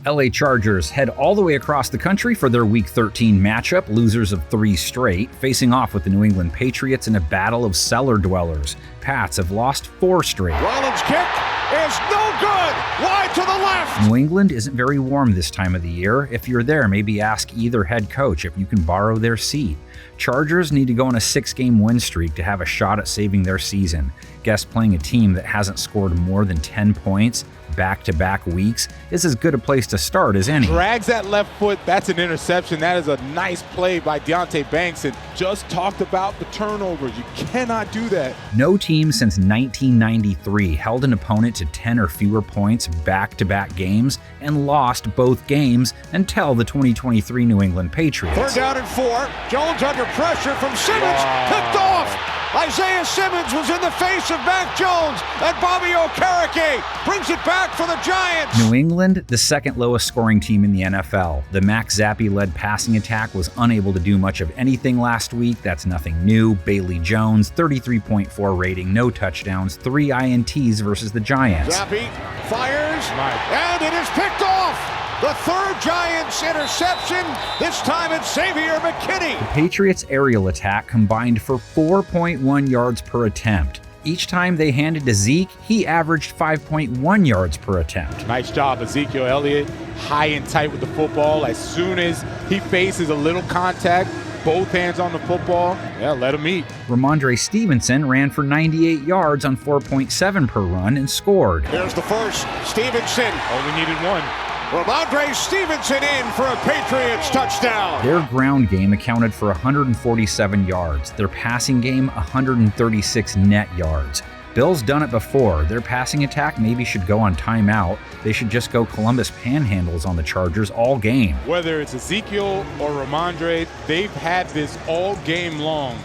LA Chargers head all the way across the country for their Week 13 matchup, losers of 3 straight, facing off with the New England Patriots in a battle of cellar dwellers. Pats have lost 4 straight. Rollins' kick is no good! Wide to the left! New England isn't very warm this time of the year. If you're there, maybe ask either head coach if you can borrow their seat. Chargers need to go on a 6-game win streak to have a shot at saving their season. Guess playing a team that hasn't scored more than 10 points back-to-back weeks is as good a place to start as any. Drags that left foot. That's an interception. That is a nice play by Deonte Banks, and just talked about the turnovers. You cannot do that. No team since 1993 held an opponent to 10 or fewer points back-to-back games and lost both games until the 2023 New England Patriots. 3rd down and 4. Jones under pressure from Simmons. Picked off. Isaiah Simmons was in the face of Mac Jones, and Bobby Okereke brings it back for the Giants. New England, the second lowest scoring team in the NFL. The Mac Zappi-led passing attack was unable to do much of anything last week. That's nothing new. Bailey Jones, 33.4 rating, no touchdowns, 3 INTs versus the Giants. Zappi fires, and it is picked off. The 3rd Giants interception, this time it's Xavier McKinney. The Patriots' aerial attack combined for 4.1 yards per attempt. Each time they handed to Zeke, he averaged 5.1 yards per attempt. Nice job, Ezekiel Elliott, high and tight with the football. As soon as he faces a little contact, both hands on the football, let him eat. Ramondre Stevenson ran for 98 yards on 4.7 per run and scored. Here's the first, Stevenson. Only needed one. Ramondre Stevenson in for a Patriots touchdown. Their ground game accounted for 147 yards. Their passing game, 136 net yards. Bill's done it before. Their passing attack maybe should go on timeout. They should just go Columbus panhandles on the Chargers all game. Whether it's Ezekiel or Ramondre, they've had this all game long.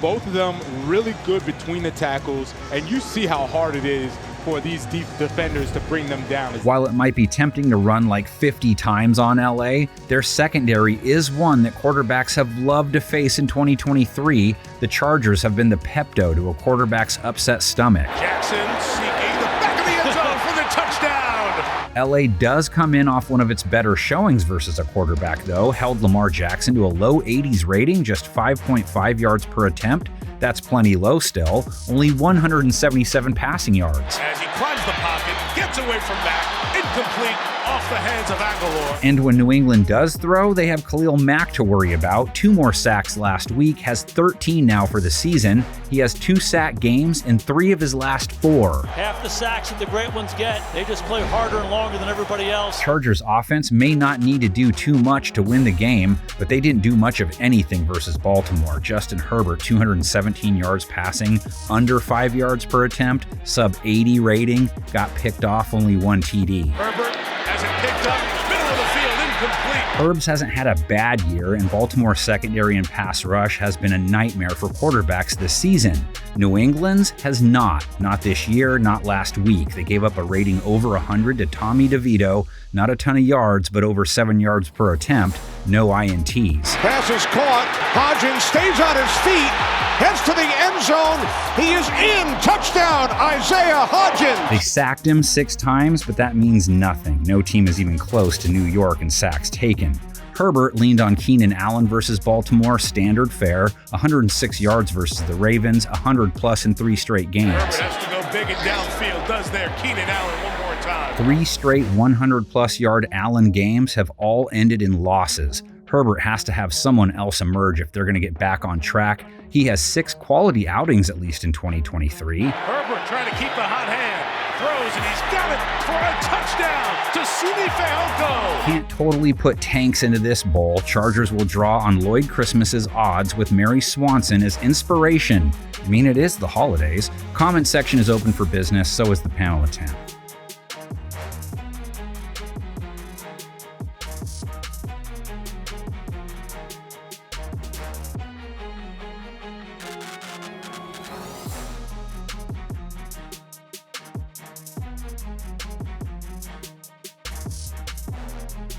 Both of them really good between the tackles, and you see how hard it is for these deep defenders to bring them down. While it might be tempting to run like 50 times on LA, their secondary is one that quarterbacks have loved to face in 2023. The Chargers have been the Pepto to a quarterback's upset stomach. Jackson seeking the back of the end zone for the touchdown. LA does come in off one of its better showings versus a quarterback, though. Held Lamar Jackson to a low 80s rating, just 5.5 yards per attempt. That's plenty low still, only 177 passing yards. As he climbs the pocket, gets away from that, incomplete, off the hands of Aguilar. And when New England does throw, they have Khalil Mack to worry about. 2 more sacks last week, has 13 now for the season. He has 2 sack games in 3 of his last 4. Half the sacks that the great ones get, they just play harder and longer than everybody else. Chargers offense may not need to do too much to win the game, but they didn't do much of anything versus Baltimore. Justin Herbert, 217 yards passing, under 5 yards per attempt, sub 80 rating, got picked off, only 1 TD. Herbert has it picked up, middle of the field, incomplete. Herbs hasn't had a bad year, and Baltimore's secondary and pass rush has been a nightmare for quarterbacks this season. New England's has not this year, not last week. They gave up a rating over 100 to Tommy DeVito, not a ton of yards, but over 7 yards per attempt, no INTs. Pass is caught, Hodgins stays on his feet, heads to the end zone, he is in, touchdown, Isaiah Hodgins. They sacked him 6 times, but that means nothing. No team is even close to New York in sacks taken. Herbert leaned on Keenan Allen versus Baltimore, standard fare, 106 yards versus the Ravens, 100 plus in 3 straight games. Herbert has to go big and downfield, does there, Keenan Allen one more time. 3 straight 100 plus yard Allen games have all ended in losses. Herbert has to have someone else emerge if they're going to get back on track. He has 6 quality outings at least in 2023. Herbert trying to keep the hot hand, throws and he's got it for a touchdown to Suni Fehoko. Can't totally put tanks into this bowl. Chargers will draw on Lloyd Christmas's odds with Mary Swanson as inspiration. I mean, it is the holidays. Comment section is open for business, so is the panel of 10.